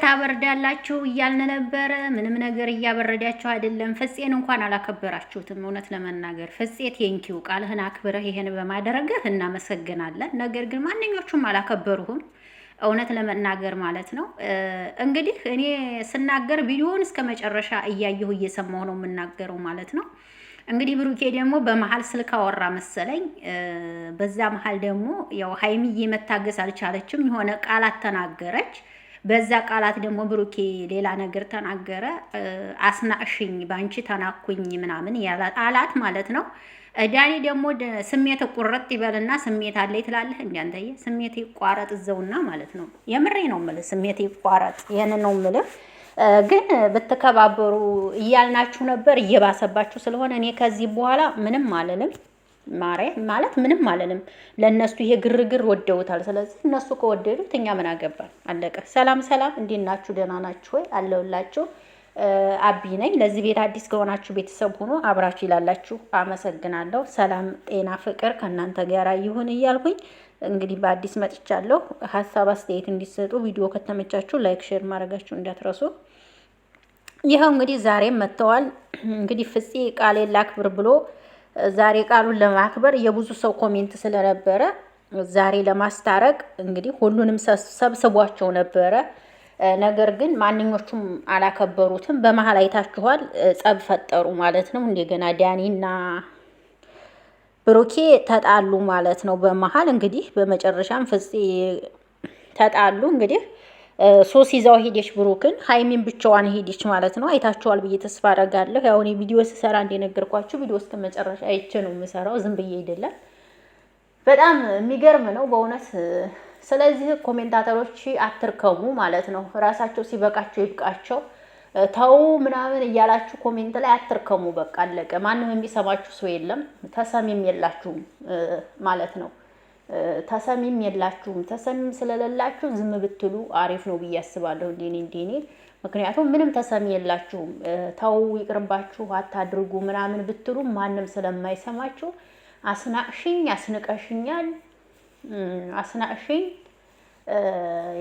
ታበርዳላችሁ እያልን ነበረ። ምንም ነገር እያበረዳችሁ አይደለም። ፍፄን እንኳን አላከበራችሁትም። እውነት ለመናገር ፍፄ ቴንኪው ቃልህን አክብረህ ይሄን በማድረግህ እናመሰግናለን። ነገር ግን ማንኞቹም አላከበሩህም። እውነት ለመናገር ማለት ነው። እንግዲህ እኔ ስናገር ቪዲዮውን እስከ መጨረሻ እያየሁ እየሰማሁ ነው የምናገረው ማለት ነው። እንግዲህ ብሩኬ ደግሞ በመሀል ስልክ አወራ መሰለኝ። በዛ መሀል ደግሞ ያው ሀይሚዬ መታገስ አልቻለችም። የሆነ ቃላት ተናገረች። በዛ ቃላት ደግሞ ብሩኬ ሌላ ነገር ተናገረ። አስናቅሽኝ፣ ባንቺ ተናኩኝ ምናምን አላት ማለት ነው። ዳኒ ደግሞ ስሜት ቁርጥ ይበልና ስሜት አለኝ ትላለህ እንዴ አንተዬ? ስሜት ይቋረጥ እዘውና ማለት ነው። የምሬ ነው የምልህ፣ ስሜት ይቋረጥ። ይሄንን ነው የምልህ። ግን ብትከባበሩ እያልናችሁ ነበር። እየባሰባችሁ ስለሆነ እኔ ከዚህ በኋላ ምንም አልልም። ማለት ምንም አልልም። ለእነሱ ይሄ ግርግር ወደውታል። ስለዚህ እነሱ ከወደዱት እኛ ምን አገባን? አለቀ። ሰላም ሰላም፣ እንዴት ናችሁ? ደህና ናችሁ ወይ? አለሁላችሁ። አቢ ነኝ። ለዚህ ቤት አዲስ ከሆናችሁ ቤተሰብ ሆኖ አብራችሁ ይላላችሁ። አመሰግናለሁ። ሰላም፣ ጤና፣ ፍቅር ከእናንተ ጋር ይሁን እያልኩኝ እንግዲህ በአዲስ መጥቻለሁ። ሀሳብ አስተያየት እንዲሰጡ ቪዲዮ ከተመቻችሁ ላይክ፣ ሼር ማድረጋችሁ እንዳትረሱ። ይኸው እንግዲህ ዛሬም መጥተዋል። እንግዲህ ፍፄ ቃሌን ላክብር ብሎ ዛሬ ቃሉን ለማክበር የብዙ ሰው ኮሜንት ስለነበረ ዛሬ ለማስታረቅ እንግዲህ ሁሉንም ሰብስቧቸው ነበረ። ነገር ግን ማንኞቹም አላከበሩትም። በመሀል አይታችኋል፣ ጸብ ፈጠሩ ማለት ነው። እንደገና ዳኒና ብሩኬ ተጣሉ ማለት ነው። በመሀል እንግዲህ በመጨረሻም ፍፄ ተጣሉ። እንግዲህ ሶስ ይዛው ሄደች ብሩክን፣ ሀይሚን ብቻዋን ሄደች ማለት ነው። አይታችኋል ብዬ ተስፋ አደርጋለሁ። ያው እኔ ቪዲዮ ስሰራ እንደነገርኳችሁ ቪዲዮ እስከ መጨረሻ አይቼ ነው የምሰራው፣ ዝም ብዬ አይደለም። በጣም የሚገርም ነው በእውነት። ስለዚህ ኮሜንታተሮች አትርከሙ ማለት ነው። ራሳቸው ሲበቃቸው ይብቃቸው፣ ተው ምናምን እያላችሁ ኮሜንት ላይ አትርከሙ። በቃ አለቀ። ማንም የሚሰማችሁ ሰው የለም። ተሰሚም የላችሁም ማለት ነው። ተሰሚም የላችሁም። ተሰሚም ስለሌላችሁ ዝም ብትሉ አሪፍ ነው ብዬ አስባለሁ። እንዴኔ ምክንያቱም ምንም ተሰሚ የላችሁም። ተው ይቅርባችሁ፣ አታድርጉ ምናምን ብትሉ ማንም ስለማይሰማችሁ አስናቅሽኝ፣ አስንቀሽኛል፣ አስናቅሽኝ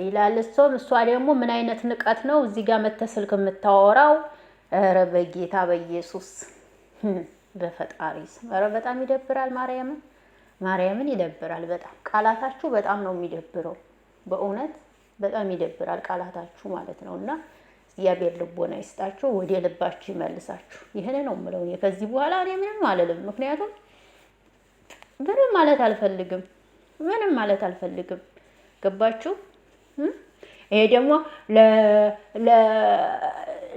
ይላል እሷም። እሷ ደግሞ ምን አይነት ንቀት ነው እዚህ ጋር መተስልክ የምታወራው? ኧረ በጌታ በኢየሱስ በፈጣሪ ስም ኧረ በጣም ይደብራል። ማርያምን ይደብራል። በጣም ቃላታችሁ በጣም ነው የሚደብረው። በእውነት በጣም ይደብራል ቃላታችሁ ማለት ነው። እና እግዚአብሔር ልቦና ይስጣችሁ፣ ወደ ልባችሁ ይመልሳችሁ። ይህን ነው የምለው። ከዚህ በኋላ እኔ ምንም አልልም። ምክንያቱም ምንም ማለት አልፈልግም። ገባችሁ? ይሄ ደግሞ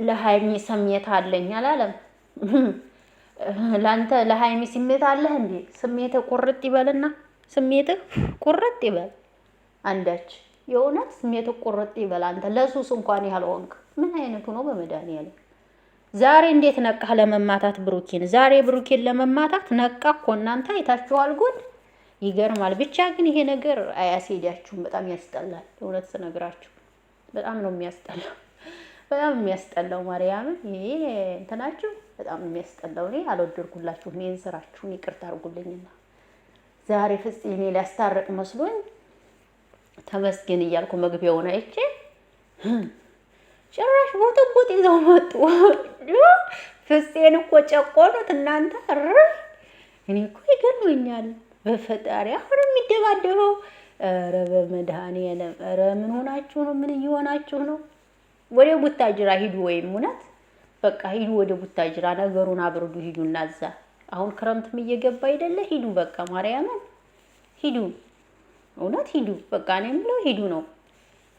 ለሀይሚ ስሜት አለኝ አላለም። ለአንተ ለሀይሚ ስሜት አለህ እንዴ? ስሜትህ ቁርጥ ይበልና ስሜትህ ቁርጥ ይበል። አንዳች የእውነት ስሜትህ ቁርጥ ይበል። አንተ ለሱስ እንኳን ያልሆንክ ምን አይነቱ ነው? በመድኃኒዓለም ዛሬ እንዴት ነቃህ ለመማታት ብሩኬን? ዛሬ ብሩኬን ለመማታት ነቃ እኮ። እናንተ አይታችኋል ጉድ። ይገርማል። ብቻ ግን ይሄ ነገር አያስሄዳችሁም። በጣም ያስጠላል። እውነት ስነግራችሁ በጣም ነው የሚያስጠላው። በጣም የሚያስጠላው ማርያምን ይሄ እንትናችሁ በጣም የሚያስጠላው። እኔ አልወደድኩላችሁም። እኔን ስራችሁን ይቅርታ አድርጉልኝና ዛሬ ፍፄ እኔ ሊያስታርቅ መስሎኝ ተመስገን እያልኩ መግቢያውን አይቼ ጭራሽ ቦጥቦጥ ይዘው መጡ። ፍፄን እኮ ጨቆኑት እናንተ። እኔ እኮ ይገርመኛል በፈጣሪ። አሁን የሚደባደበው ኧረ በመድኃኒዓለም ኧረ ምን ሆናችሁ ነው? ምን እየሆናችሁ ነው? ወደ ቡታጅራ ሂዱ። ወይም እውነት በቃ ሂዱ ወደ ቡታጅራ፣ ነገሩን አብርዱ። ሂዱና እዛ አሁን ክረምትም እየገባ አይደለ? ሂዱ በቃ ማርያምን ሂዱ። እውነት ሂዱ በቃ። እኔ የምለው ሂዱ ነው።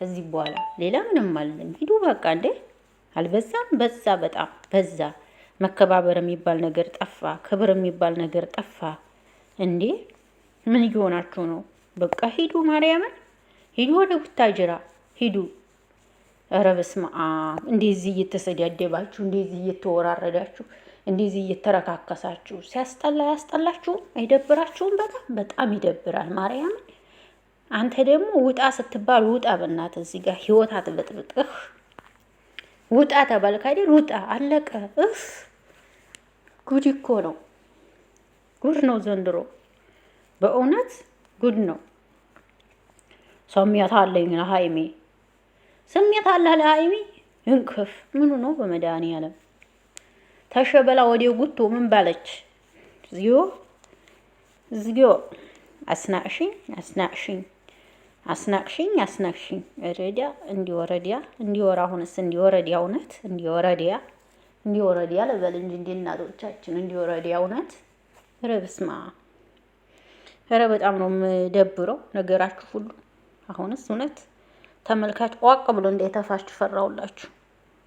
ከዚህ በኋላ ሌላ ምንም አልልም። ሂዱ በቃ። እንዴ አልበዛም? በዛ፣ በጣም በዛ። መከባበር የሚባል ነገር ጠፋ። ክብር የሚባል ነገር ጠፋ። እንዴ ምን እየሆናችሁ ነው? በቃ ሂዱ ማርያምን ሂዱ ወደ ቡታጅራ ሂዱ። ኧረ በስመ አብ! እንደዚህ እየተሰዳደባችሁ፣ እንደዚህ እየተወራረዳችሁ፣ እንደዚህ እየተረካከሳችሁ ሲያስጠላ ያስጠላችሁም? አይደብራችሁም? በጣም ይደብራል ማርያምን። አንተ ደግሞ ውጣ ስትባል ውጣ። በእናትህ እዚህ ጋር ህይወት አትበጥብጥህ። ውጣ ተባልክ አይደል? ውጣ አለቀ። ጉድ እኮ ነው። ጉድ ነው ዘንድሮ። በእውነት ጉድ ነው። ሰሚያት አለኝ ለሀይሜ ስሜት አለ ለሀይሚ እንክፍ ምኑ ነው በመድኃኒዓለም ተሸበላ ወዲው ጉቶ ምን ባለች ዝጊዮ አስናቅሽኝ ረዲያ እንዲወራ አሁንስ እንዲወረዲያ እውነት እንዲወረዲያ ለበል እንጂ እንደ እናቶቻችን እንዲወረዲያ እውነት ኧረ በስመ አብ ኧረ በጣም ነው የምደብረው ነገራችሁ ሁሉ። አሁንስ እውነት ተመልካች ቋቅ ብሎ እንዳይተፋችሁ ፈራውላችሁ።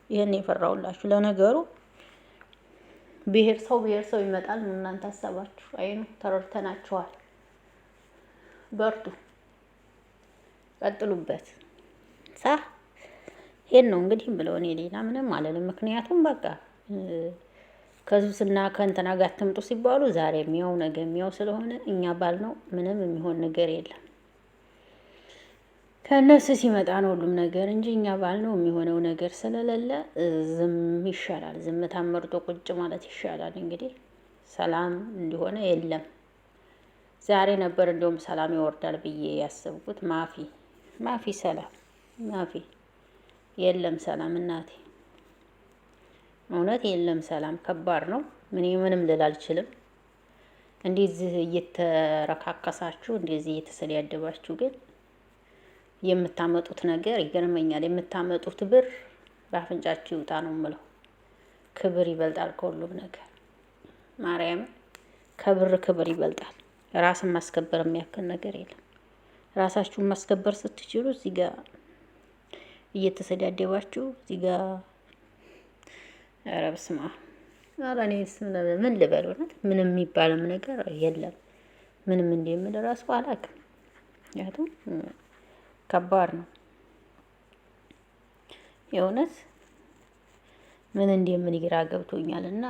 ይሄን የፈራውላችሁ ለነገሩ ብሔር ሰው ይመጣል ነው እናንተ ሀሳባችሁ። አይኑ ተረድተናችኋል። በርቱ፣ ቀጥሉበት። ይሄን ነው እንግዲህ ብለው እኔ ሌላ ምንም አልልም። ምክንያቱም በቃ ከዙስና ከእንትና ጋር አትምጡ ሲባሉ ዛሬ የሚያው ነገ የሚያው ስለሆነ እኛ ባልነው ምንም የሚሆን ነገር የለም። ከእነሱ ሲመጣ ነው ሁሉም ነገር እንጂ እኛ ባልነው የሚሆነው ነገር ስለሌለ ዝም ይሻላል። ዝምታን መርጦ ቁጭ ማለት ይሻላል። እንግዲህ ሰላም እንዲሆነ የለም። ዛሬ ነበር እንደውም ሰላም ይወርዳል ብዬ ያሰብኩት። ማፊ ሰላም የለም ሰላም እናቴ፣ እውነት የለም ሰላም። ከባድ ነው። ምንም ልል አልችልም። እንደዚህ እየተረካከሳችሁ እንደዚህ እየተሰዳደባችሁ ግን የምታመጡት ነገር ይገርመኛል። የምታመጡት ብር በአፍንጫችሁ ይውጣ ነው የምለው። ክብር ይበልጣል ከሁሉም ነገር። ማርያም ክብር ይበልጣል። ራስን ማስከበር የሚያክል ነገር የለም። ራሳችሁን ማስከበር ስትችሉ እዚህ ጋር እየተሰዳደባችሁ እዚህ ጋር ኧረ በስመ አብ። ኧረ እኔስ ምን ልበል እውነት ምንም የሚባልም ነገር የለም። ምንም እንደምል እራሱ አላውቅም። ምክንያቱም ከባድ ነው የእውነት ምን እንደምን ግራ ገብቶኛል። እና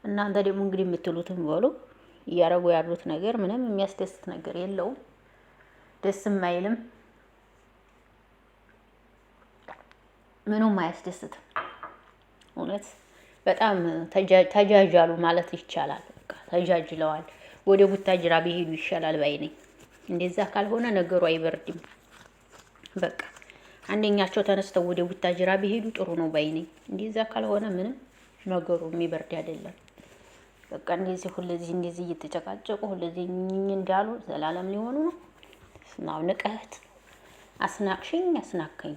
እናንተ ደግሞ እንግዲህ የምትሉትን በሉ። እያረጉ ያሉት ነገር ምንም የሚያስደስት ነገር የለውም። ደስም አይልም። ምኑም አያስደስትም። እውነት በጣም ተጃጃሉ ማለት ይቻላል። በቃ ተጃጅለዋል። ወደ ቡታጅራ ቢሄዱ ይሻላል ባይ ነኝ። እንደዛ ካልሆነ ነገሩ አይበርድም። በቃ አንደኛቸው ተነስተው ወደ ቡታጅራ ቢሄዱ ጥሩ ነው ባይ ነኝ። እንደዛ ካልሆነ ምንም ነገሩ የሚበርድ አይደለም። በቃ እንደዚህ እየተጨቃጨቁ ሁለዚህ እንዳሉ ዘላለም ሊሆኑ ነው። ስማው ንቀት አስናቀኝ።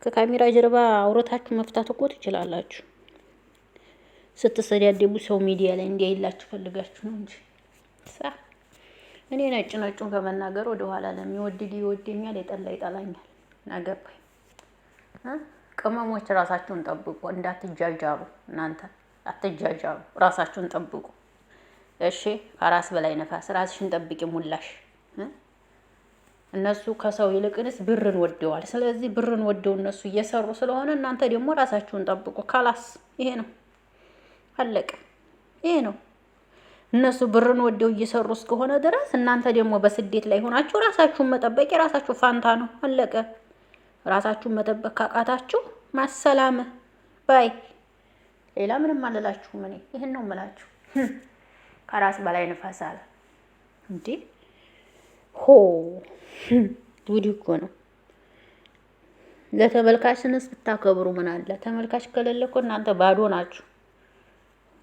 ከካሜራ ጀርባ አውረታችሁ መፍታት እኮ ትችላላችሁ። ስትሰዳደቡ ሰው ሚዲያ ላይ እንዲያይላችሁ ፈልጋችሁ ነው እንጂ እኔ ነጩን ከመናገር ወደ ኋላ ለሚወድድ ይወደኛል፣ የጠላ ይጠላኛል። ናገባኝ። ቅመሞች ራሳችሁን ጠብቁ፣ እንዳትጃጃሩ። እናንተ አትጃጃሩ፣ ራሳችሁን ጠብቁ። እሺ፣ ከራስ በላይ ነፋስ። ራስሽን ጠብቂ ሙላሽ። እነሱ ከሰው ይልቅንስ ብርን ወደዋል። ስለዚህ ብርን ወደው እነሱ እየሰሩ ስለሆነ እናንተ ደግሞ ራሳችሁን ጠብቁ። ካላስ ይሄ ነው አለቀ። ይሄ ነው። እነሱ ብርን ወደው እየሰሩ እስከሆነ ድረስ እናንተ ደግሞ በስደት ላይ ሆናችሁ ራሳችሁን መጠበቅ የራሳችሁ ፋንታ ነው። አለቀ። ራሳችሁን መጠበቅ ካቃታችሁ ማሰላም ባይ። ሌላ ምንም አልላችሁም። እኔ ይሄን ነው የምላችሁ። ከራስ በላይ ንፋስ አለ እንዴ! ጉድ እኮ ነው። ለተመልካችንስ ብታከብሩ ምን አለ? ተመልካች ከሌለ እኮ እናንተ ባዶ ናችሁ።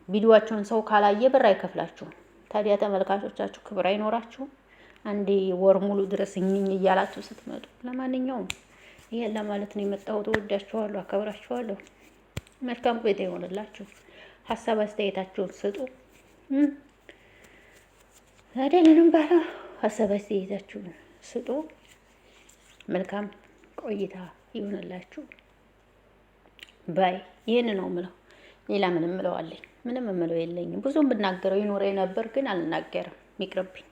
ቪዲዮአቸውን ሰው ካላየ ብር አይከፍላችሁም። ታዲያ ተመልካቾቻችሁ ክብር አይኖራችሁም? አንዴ ወር ሙሉ ድረስ እኝኝ እያላችሁ ስትመጡ። ለማንኛውም ይሄን ለማለት ነው የመጣሁት። ወዳችኋለሁ፣ አከብራችኋለሁ። መልካም ቆይታ ይሆንላችሁ። ሀሳብ አስተያየታችሁን ስጡ። አይደለም ባላ ሀሳብ አስተያየታችሁን ስጡ። መልካም ቆይታ ይሆንላችሁ ባይ። ይሄን ነው የምለው። ሌላ ምንም ምለው አለኝ? ምንም ምለው የለኝም። ብዙም ብናገረው ይኖረኝ ነበር፣ ግን አልናገርም። ይቅርብኝ።